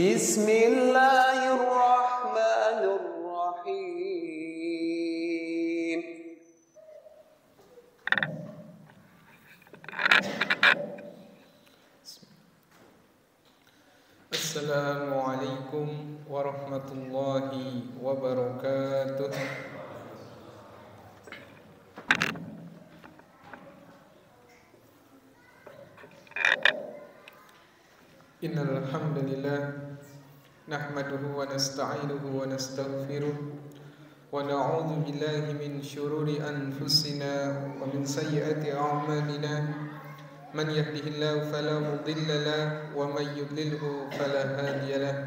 Bismillahirrahmanirrahim. Assalamualaikum warahmatullahi wabarakatuh. Innal hamdalillah nahmaduhu wa nasta'inuhu wa nastaghfiruh wa na'udzu billahi min shururi anfusina wa min sayyiati a'malina. Man yahdihillahu fala mudilla lahu wa man yudlilhu fala hadiya lahu.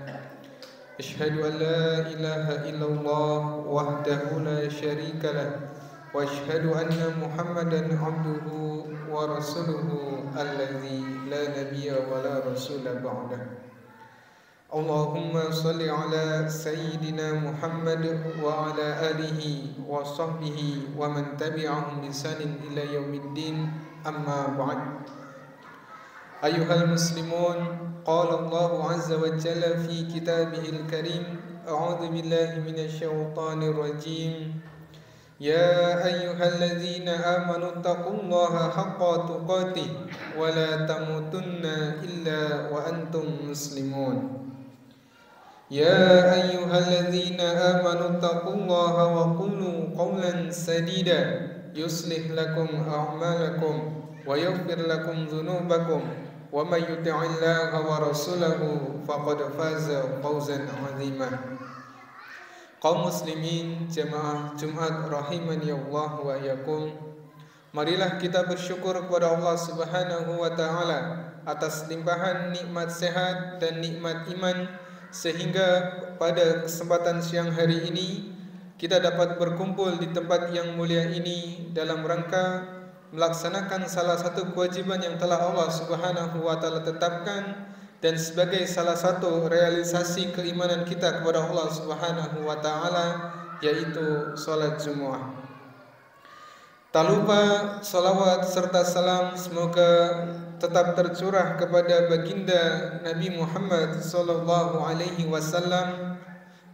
Asyhadu an la ilaha illallah wahdahu la syarika lahu wa asyhadu anna Muhammadan abduhu wa rasuluhu alladzi la nabiyya wa la rasula ba'dah. Allahumma salli ala sayyidina Muhammad wa ala alihi wa sahbihi wa man tabi'ahum bi ihsanin ila yaumiddin. Amma ba'd. Ayuhal muslimun, qala Allah azza wa jalla fi kitabihil karim, a'udzu billahi minasy syaithanir rajim. Ya ayyuhalladzina amanu taqullaha haqqa tuqatih wa la tamutunna illa wa antum muslimun. Ya ayyuhalladzina amanu taqullaha wa qulu qawlan sadida yuslih lakum a'malakum wa yaghfir lakum dhunubakum wa may yuti'illaha wa rasulahu faqad faza fawzan 'azima. Kaum muslimin jemaah Jumat rahimani Allah wa iyyakum, marilah kita bersyukur kepada Allah Subhanahu wa taala atas limpahan nikmat sehat dan nikmat iman, sehingga pada kesempatan siang hari ini kita dapat berkumpul di tempat yang mulia ini dalam rangka melaksanakan salah satu kewajiban yang telah Allah Subhanahu wa taala tetapkan dan sebagai salah satu realisasi keimanan kita kepada Allah Subhanahu wa taala, yaitu salat Jumat. Tak lupa salawat serta salam semoga tetap tercurah kepada baginda Nabi Muhammad sallallahu alaihi wasallam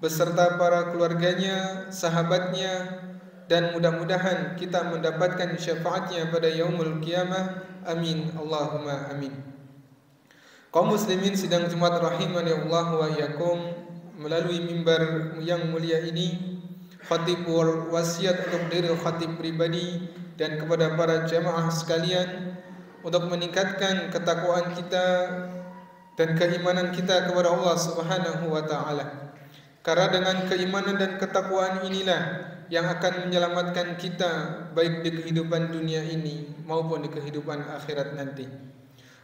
beserta para keluarganya, sahabatnya, dan mudah-mudahan kita mendapatkan syafaatnya pada yaumul qiyamah. Amin Allahumma amin. Kaum muslimin sidang Jumat rahimani Allah wa iyyakum, melalui mimbar yang mulia ini khatib wasiat untuk diri khatib pribadi dan kepada para jamaah sekalian untuk meningkatkan ketakwaan kita dan keimanan kita kepada Allah Subhanahu wa taala. Karena dengan keimanan dan ketakwaan inilah yang akan menyelamatkan kita baik di kehidupan dunia ini maupun di kehidupan akhirat nanti.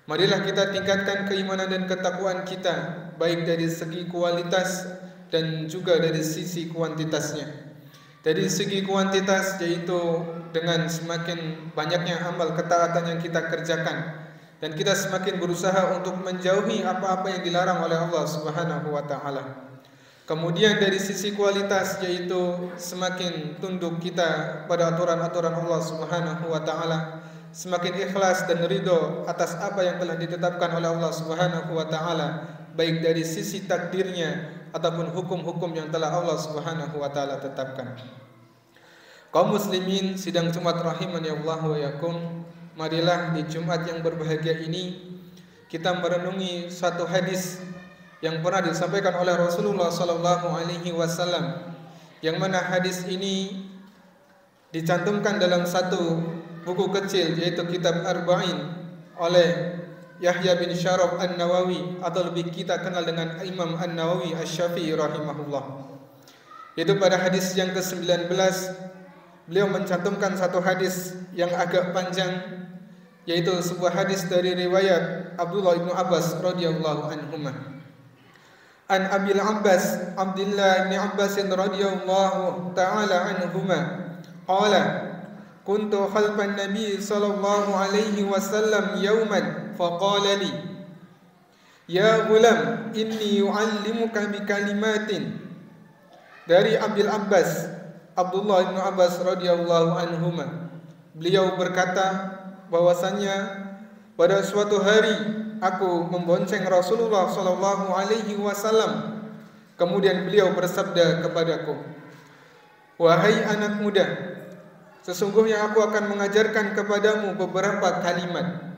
Marilah kita tingkatkan keimanan dan ketakwaan kita baik dari segi kualitas dan juga dari sisi kuantitasnya. Dari segi kuantitas yaitu dengan semakin banyaknya amal ketaatan yang kita kerjakan dan kita semakin berusaha untuk menjauhi apa-apa yang dilarang oleh Allah Subhanahu wa taala. Kemudian dari sisi kualitas yaitu semakin tunduk kita pada aturan-aturan Allah Subhanahu wa taala, semakin ikhlas dan ridho atas apa yang telah ditetapkan oleh Allah Subhanahu wa taala, baik dari sisi takdirnya ataupun hukum-hukum yang telah Allah Subhanahu wa taala tetapkan. Kaum muslimin sidang Jumat rahimani Allah wa iyyakum, marilah di Jumat yang berbahagia ini kita merenungi satu hadis yang pernah disampaikan oleh Rasulullah sallallahu alaihi wasallam, yang mana hadis ini dicantumkan dalam satu buku kecil yaitu kitab Arba'in oleh Yahya bin Syaraf An-Nawawi, atau lebih kita kenal dengan Imam An-Nawawi Asy-Syafi'i rahimahullah. Yaitu pada hadis yang ke-19 beliau mencantumkan satu hadis yang agak panjang, yaitu sebuah hadis dari riwayat Abdullah bin Abbas radhiyallahu anhuma. An Abil Abbas Abdullah bin Abbas radhiyallahu ta'ala anhuma qala kuntu khalfan Nabi sallallahu alaihi wasallam yawman faqala li ya gulam inni u'allimuka bi kalimatin. Dari Abil Abbas Abdullah bin Abbas radhiyallahu anhuma, beliau berkata bahwasanya pada suatu hari aku membonceng Rasulullah sallallahu alaihi wasallam. Kemudian beliau bersabda kepadaku, "Wahai anak muda, sesungguhnya aku akan mengajarkan kepadamu beberapa kalimat.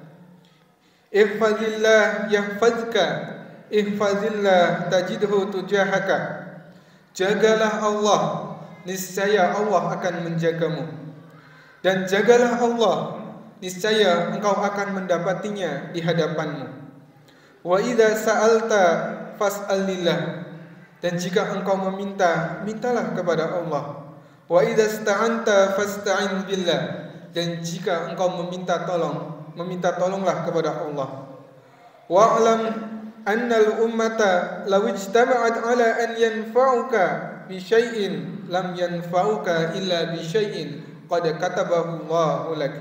Ihfazillah yahfazka, ihfazillah tajidhu tujahaka." Jagalah Allah, niscaya Allah akan menjagamu. Dan jagalah Allah, niscaya engkau akan mendapatinya di hadapanmu. Wa idza sa'alta fas'alillah. Dan jika engkau meminta, mintalah kepada Allah. Wa idza ista'anta fasta'in billah. Dan jika engkau meminta tolong, meminta tolonglah kepada Allah. Wa'lam annal ummata law ijtama'at 'ala an yanfa'uka bi syai'in lam yanfa'uka illa bi syai'in qad katabahu Allahu lak.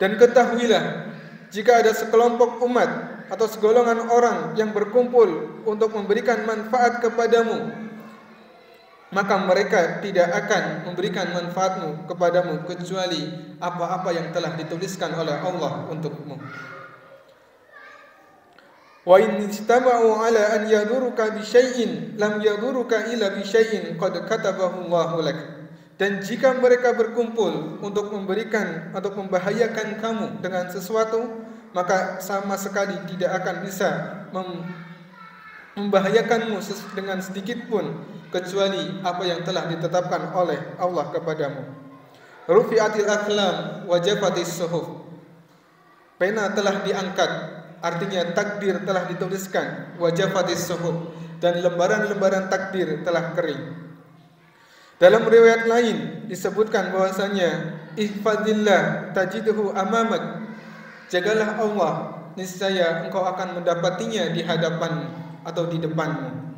Dan ketahuilah, jika ada sekelompok umat atau segolongan orang yang berkumpul untuk memberikan manfaat kepadamu, maka mereka tidak akan memberikan manfaatmu kepadamu kecuali apa-apa yang telah dituliskan oleh Allah untukmu. Wa in istama'u 'ala an yaduruka bi syai'in lam yaduruka illa bi syai'in qad katabahu Allahu lak. Dan jika mereka berkumpul untuk memberikan atau membahayakan kamu dengan sesuatu, maka sama sekali tidak akan bisa membahayakanmu dengan sedikit pun kecuali apa yang telah ditetapkan oleh Allah kepadamu. Rufi'atil aqlam wa jafatis suhuf. Pena telah diangkat, artinya takdir telah dituliskan, wa jafatis suhuf, dan lembaran-lembaran takdir telah kering. Dalam riwayat lain disebutkan bahwasanya ihfazillah tajidhu amamak. Jagalah Allah, niscaya engkau akan mendapatinya di hadapanmu atau di depanmu.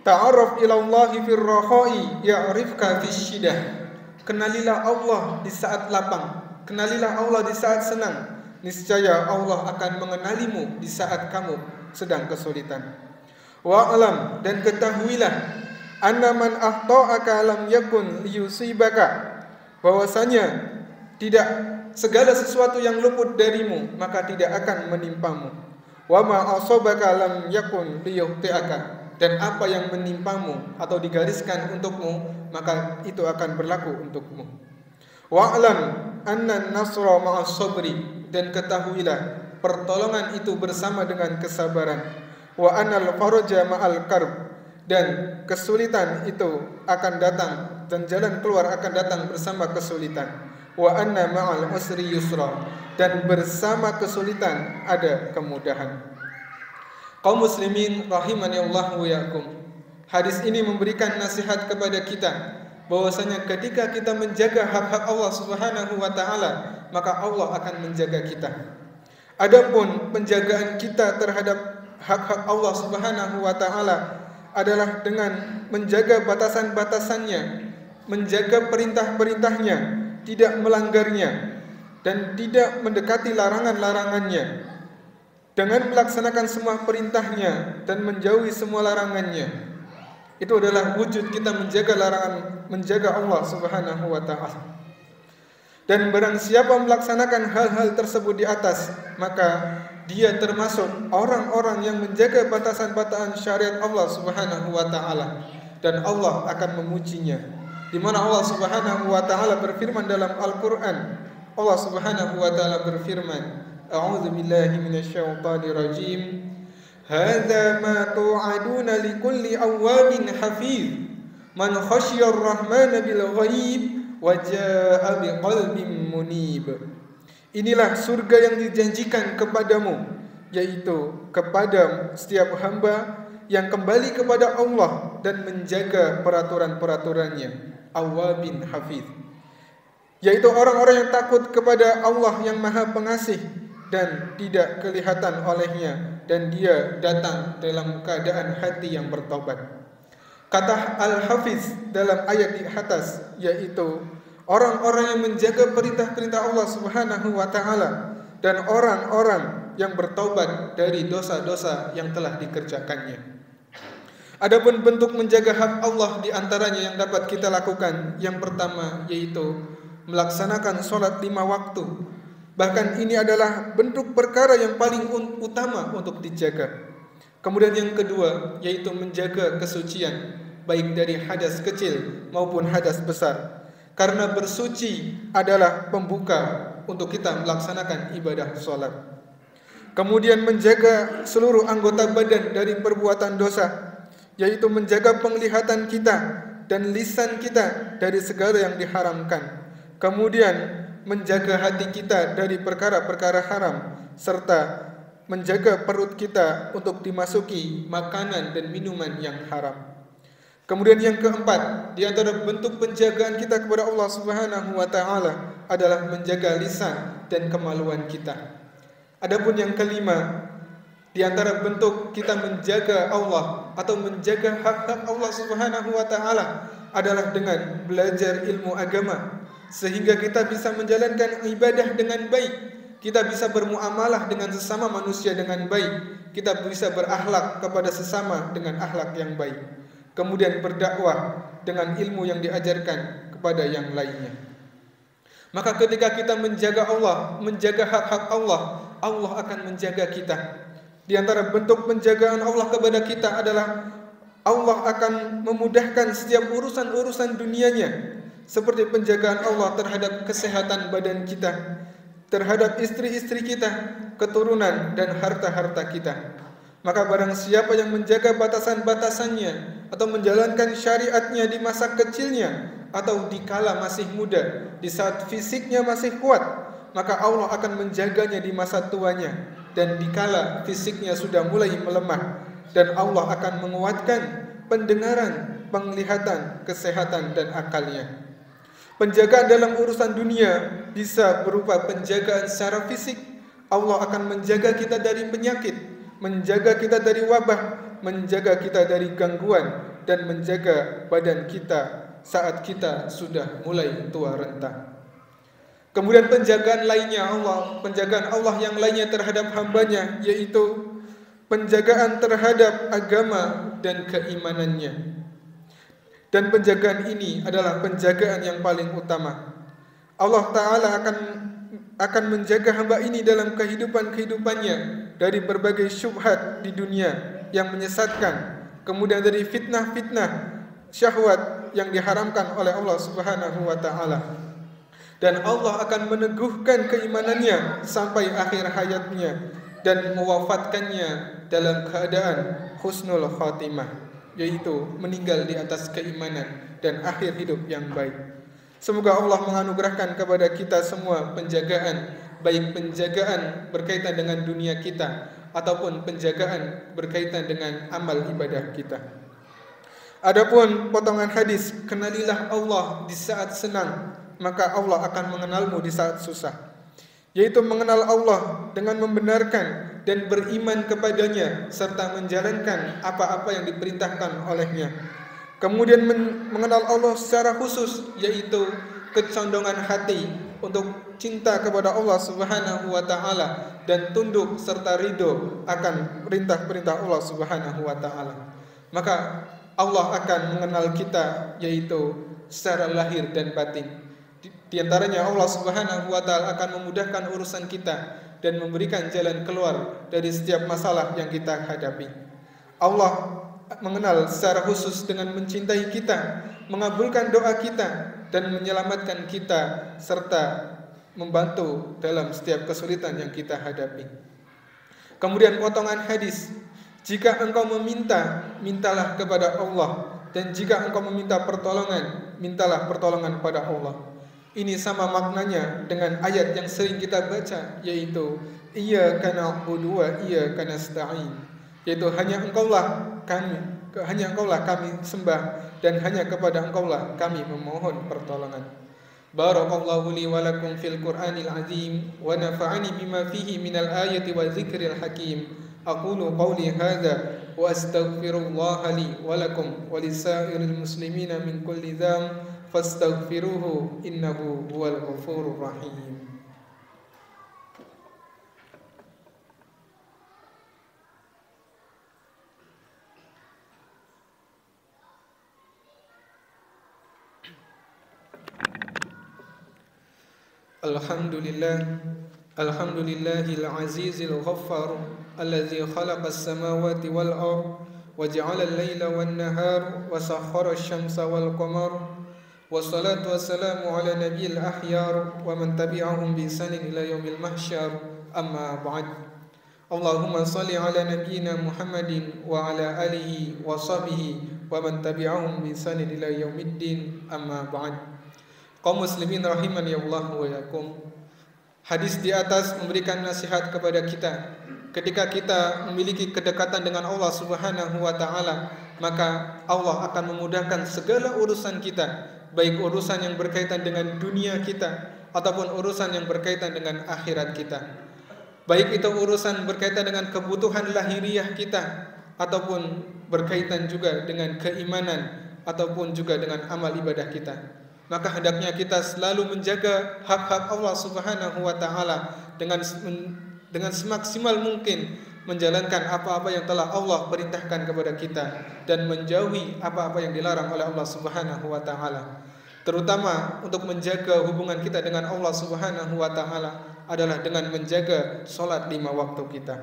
Ta'arraf ila Allahi fir rakhai ya'rifka fis syidah. Kenalilah Allah di saat lapang, kenalilah Allah di saat senang, niscaya Allah akan mengenalimu di saat kamu sedang kesulitan. Wa'lam, dan ketahuilah, anna man akhta'aka lam yakun liyusibaka, bahwasanya tidak segala sesuatu yang luput darimu maka tidak akan menimpamu. Wa ma asabaka lam yakun liyukhti'aka, dan apa yang menimpamu atau digariskan untukmu maka itu akan berlaku untukmu. Wa'lam anna an-nasra ma'as sabri, dan ketahuilah pertolongan itu bersama dengan kesabaran. Wa anal faraja ma'al karb, dan kesulitan itu akan datang dan jalan keluar akan datang bersama kesulitan. Wa anna ma'al usri yusra, dan bersama kesulitan ada kemudahan. Kaum muslimin rahimani Allah wa yakum. Hadis ini memberikan nasihat kepada kita bahwasanya ketika kita menjaga hak-hak Allah Subhanahu wa taala, maka Allah akan menjaga kita. Adapun penjagaan kita terhadap hak-hak Allah Subhanahu wa taala adalah dengan menjaga batasan-batasannya, menjaga perintah-perintahnya, tidak melanggarnya, dan tidak mendekati larangan-larangannya, dengan melaksanakan semua perintahnya dan menjauhi semua larangannya. Itu adalah wujud kita menjaga Allah Subhanahu wa taala. Dan barang siapa melaksanakan hal-hal tersebut di atas, maka dia termasuk orang-orang yang menjaga batasan-batasan syariat Allah Subhanahu wa taala, dan Allah akan memujinya. Di mana Allah Subhanahu wa taala berfirman dalam Al-Qur'an, Allah Subhanahu wa taala berfirman, A'udzu billahi minasyaitonir rajim. Hadza ma tu'aduna likulli awwabin hafiz. Man khasyiyar rahmana bil ghaib wa jaa'a biqalbin munib. Inilah surga yang dijanjikan kepadamu, yaitu kepada setiap hamba yang kembali kepada Allah dan menjaga peraturan-peraturannya. Awwabin hafiz, yaitu orang-orang yang takut kepada Allah yang Maha Pengasih dan tidak kelihatan olehnya, dan dia datang dalam keadaan hati yang bertobat. Kata Al-Hafiz dalam ayat di atas, yaitu orang-orang yang menjaga perintah-perintah Allah Subhanahu wa taala dan orang-orang yang bertaubat dari dosa-dosa yang telah dikerjakannya. Adapun bentuk menjaga hak Allah di antaranya yang dapat kita lakukan, yang pertama yaitu melaksanakan sholat 5 waktu Bahkan ini adalah bentuk perkara yang paling utama untuk dijaga. Kemudian yang kedua, yaitu menjaga kesucian, baik dari hadas kecil maupun hadas besar. Karena bersuci adalah pembuka untuk kita melaksanakan ibadah sholat. Kemudian menjaga seluruh anggota badan dari perbuatan dosa, yaitu menjaga penglihatan kita dan lisan kita dari segala yang diharamkan. Kemudian menjaga hati kita dari perkara-perkara haram, serta menjaga perut kita untuk dimasuki makanan dan minuman yang haram. Kemudian yang keempat, di antara bentuk penjagaan kita kepada Allah Subhanahu wa taala adalah menjaga lisan dan kemaluan kita. Adapun yang kelima, di antara bentuk kita menjaga Allah atau menjaga hak-hak Allah Subhanahu wa taala adalah dengan belajar ilmu agama, sehingga kita bisa menjalankan ibadah dengan baik, kita bisa bermuamalah dengan sesama manusia dengan baik, kita bisa berakhlak kepada sesama dengan akhlak yang baik, kemudian berdakwah dengan ilmu yang diajarkan kepada yang lainnya. Maka ketika kita menjaga Allah, menjaga hak-hak Allah, Allah akan menjaga kita. Di antara bentuk penjagaan Allah kepada kita adalah Allah akan memudahkan setiap urusan-urusan dunianya, seperti penjagaan Allah terhadap kesehatan badan kita, terhadap istri-istri kita, keturunan dan harta-harta kita. Maka barang siapa yang menjaga batasan-batasannya atau menjalankan syariatnya di masa kecilnya atau di kala masih muda, di saat fisiknya masih kuat, maka Allah akan menjaganya di masa tuanya, dan di kala fisiknya sudah mulai melemah, dan Allah akan menguatkan pendengaran, penglihatan, kesehatan dan akalnya. Penjagaan dalam urusan dunia bisa berupa penjagaan secara fisik. Allah akan menjaga kita dari penyakit, menjaga kita dari wabah, menjaga kita dari gangguan, dan menjaga badan kita saat kita sudah mulai tua renta. Kemudian penjagaan Allah yang lainnya terhadap hambanya, yaitu penjagaan terhadap agama dan keimanannya. Dan penjagaan ini adalah penjagaan yang paling utama. Allah Ta'ala akan menjaga hamba ini dalam kehidupannya dari berbagai syubhat di dunia yang menyesatkan, kemudian dari fitnah-fitnah syahwat yang diharamkan oleh Allah Subhanahu wa Ta'ala. Dan Allah akan meneguhkan keimanannya sampai akhir hayatnya dan mewafatkannya dalam keadaan husnul khatimah, yaitu meninggal di atas keimanan dan akhir hidup yang baik. Semoga Allah menganugerahkan kepada kita semua penjagaan, baik penjagaan berkaitan dengan dunia kita ataupun penjagaan berkaitan dengan amal ibadah kita. Adapun potongan hadis, kenalilah Allah di saat senang, maka Allah akan mengenalmu di saat susah, yaitu mengenal Allah dengan membenarkan dan beriman kepadanya serta menjalankan apa-apa yang diperintahkan olehnya. Kemudian mengenal Allah secara khusus, yaitu kecondongan hati untuk cinta kepada Allah Subhanahu wa Ta'ala dan tunduk serta ridho akan perintah-perintah Allah Subhanahu wa Ta'ala. Maka Allah akan mengenal kita, yaitu secara lahir dan batin. Di antaranya Allah Subhanahu wa Ta'ala akan memudahkan urusan kita dan memberikan jalan keluar dari setiap masalah yang kita hadapi. Allah mengenal secara khusus dengan mencintai kita, mengabulkan doa kita, dan menyelamatkan kita serta membantu dalam setiap kesulitan yang kita hadapi. Kemudian potongan hadis, jika engkau meminta, mintalah kepada Allah, dan jika engkau meminta pertolongan, mintalah pertolongan pada Allah. Ini sama maknanya dengan ayat yang sering kita baca, yaitu iyyaka na'budu wa iyyaka nasta'in, yaitu hanya engkaulah kami sembah dan hanya kepada engkaulah kami memohon pertolongan. Barakallahu li wa lakum fil Qur'anil azim wa nafa'ani bima fihi minal ayati wa dzikril hakim. Aqulu qawli hadza wa astaghfirullaha li wa lakum wa lisairil muslimina min kulli dzam fastaghfiruhu innahu huwal ghafurur rahim. Alhamdulillah, Alhamdulillahil azizil ghaffar alladzi khalaqas samawati wal ard wa ja'ala al-laila wan nahar wa sakhkhara asy-syamsa wal qamar. Wassalatu wassalamu ala nabiyil ahyar wa man tabi'ahum bi ihsanin ila yaumil mahsyar. Amma ba'd. Allahumma salli ala nabiyyina Muhammadin wa ala alihi wa sahbihi wa man tabi'ahum bi ihsanin ila yaumiddin. Amma ba'd. Kaum muslimin rahimani Allah wa yakum. Hadis di atas memberikan nasihat kepada kita. Ketika kita memiliki kedekatan dengan Allah Subhanahu wa taala, maka Allah akan memudahkan segala urusan kita, baik urusan yang berkaitan dengan dunia kita ataupun urusan yang berkaitan dengan akhirat kita. Baik itu urusan berkaitan dengan kebutuhan lahiriah kita ataupun berkaitan juga dengan keimanan ataupun juga dengan amal ibadah kita. Maka hendaknya kita selalu menjaga hak-hak Allah Subhanahu wa taala dengan semaksimal mungkin, menjalankan apa-apa yang telah Allah perintahkan kepada kita dan menjauhi apa-apa yang dilarang oleh Allah Subhanahu wa taala. Terutama untuk menjaga hubungan kita dengan Allah Subhanahu wa taala adalah dengan menjaga salat 5 waktu kita.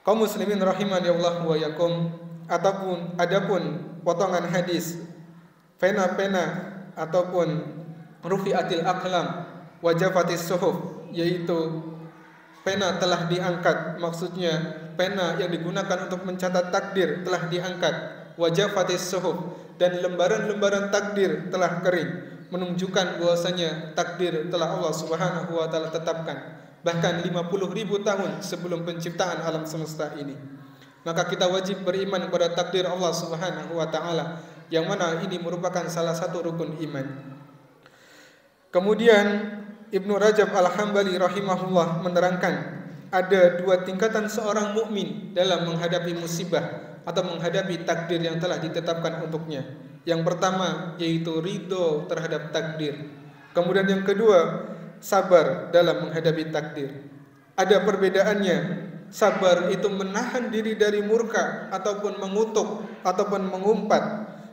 Kaum muslimin rahimani Allah wa yakum, adapun potongan hadis pena-pena ataupun rufi'atil aqlam wa jafatis suhuf, yaitu pena telah diangkat, maksudnya pena yang digunakan untuk mencatat takdir telah diangkat, wa jafatis suhuf, dan lembaran-lembaran takdir telah kering, menunjukkan bahwasanya takdir telah Allah Subhanahu wa taala tetapkan bahkan 50.000 tahun sebelum penciptaan alam semesta ini. Maka kita wajib beriman kepada takdir Allah Subhanahu wa taala, yang mana ini merupakan salah satu rukun iman. Kemudian Ibnu Rajab Al-Hambali rahimahullah menerangkan ada 2 tingkatan seorang mukmin dalam menghadapi musibah atau menghadapi takdir yang telah ditetapkan untuknya. Yang pertama yaitu ridho terhadap takdir. Kemudian yang kedua, sabar dalam menghadapi takdir. Ada perbedaannya. Sabar itu menahan diri dari murka ataupun mengutuk ataupun mengumpat,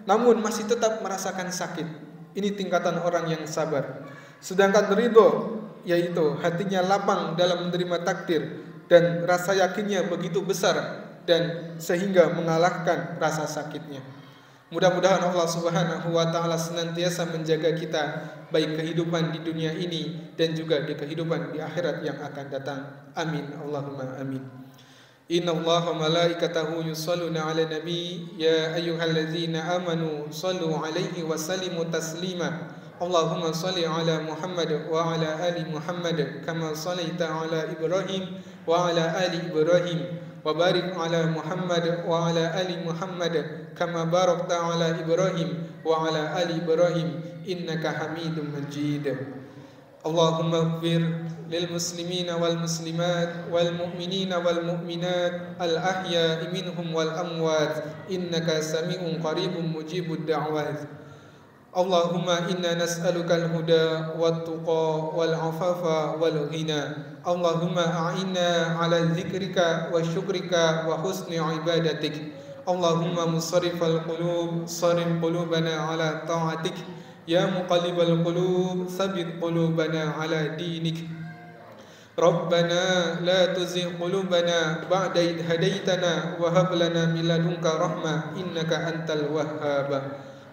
namun masih tetap merasakan sakit. Ini tingkatan orang yang sabar. Sedangkan ridho yaitu hatinya lapang dalam menerima takdir dan rasa yakinnya begitu besar dan sehingga mengalahkan rasa sakitnya. Mudah-mudahan Allah Subhanahu wa taala senantiasa menjaga kita baik kehidupan di dunia ini dan juga di kehidupan di akhirat yang akan datang. Amin Allahumma amin. Innallaha malaikatahu yusholluna 'alan nabi ya ayyuhalladzina amanu shallu 'alaihi wa sallimu taslima. Allahumma shalli 'ala Muhammad wa 'ala ali Muhammad kama shallaita 'ala Ibrahim wa 'ala ali Ibrahim wa barik 'ala Muhammad wa 'ala ali Muhammad kama barakta 'ala Ibrahim wa 'ala ali Ibrahim innaka Hamidum Majid. Allahumma ighfir lil muslimina wal muslimat wal mu'minina wal mu'minat al ahya'i minhum wal amwat innaka sami'un qaribun mujibud da'wat. Allahumma inna nas'aluka al-huda wat tuqa wal afafa wal ghina. Allahumma a'inna ala dzikrika wa syukrika wa husni ibadatik. Allahumma musarrifal qulub sarrif qulubana ala ta'atik. Ya muqallibal qulub tsabbit qulubana ala dinik. Rabbana la tuzigh qulubana ba'da idh hadaitana wa hab lana min ladunka rahmah innaka antal wahhab.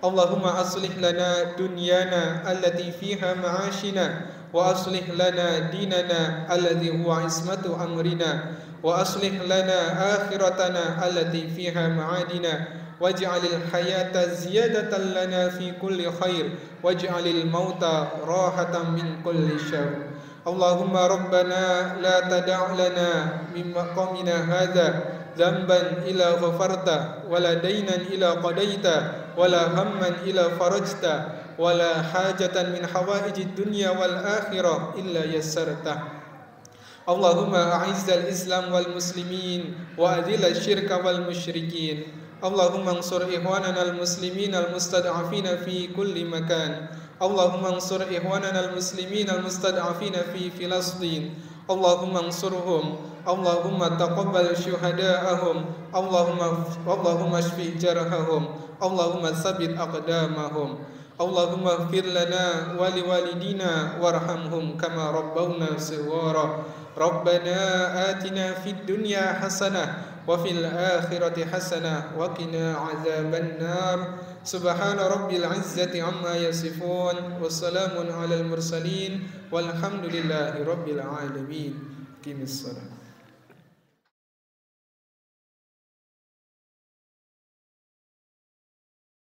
Allahumma aslih lana dunyana allati fiha ma'ashina wa aslih lana dinana alladhi huwa ismatu amrina wa aslih lana akhiratana allati fiha ma'adina waj'alil hayata ziyadatan lana fi kulli khair waj'alil mauta rahatan min kulli syarr. Allahumma rabbana la tada' lana min maqamina hadha dhanban ila ghafarta wala daynan ila qadaita wala hamman ila farajta wala hajatan min hawaijid dunya wal akhirah illa yassarta. Allahumma a'izzal islam wal muslimin wa adhilal syirka wal musyrikin. Allahumma ansur ikhwanana al muslimin al mustad'afina fi kulli makan. Allahumma ansur ikhwanana al muslimin al mustad'afina fi Filastin. Allahumma ansurhum. Allahumma taqabbal syuhada'ahum. Allahumma shfi jarahahum. Allahumma tsabbit aqdamahum. اللهم اغفر لنا ولوالدينا وارحمهم كما ربونا صغارا ربنا آتنا في الدنيا حسنة وفي الآخرة حسنة وقنا عذاب النار سبحان رب العزة عما يصفون والسلام على المرسلين والحمد لله رب العالمين. قم الصلاة.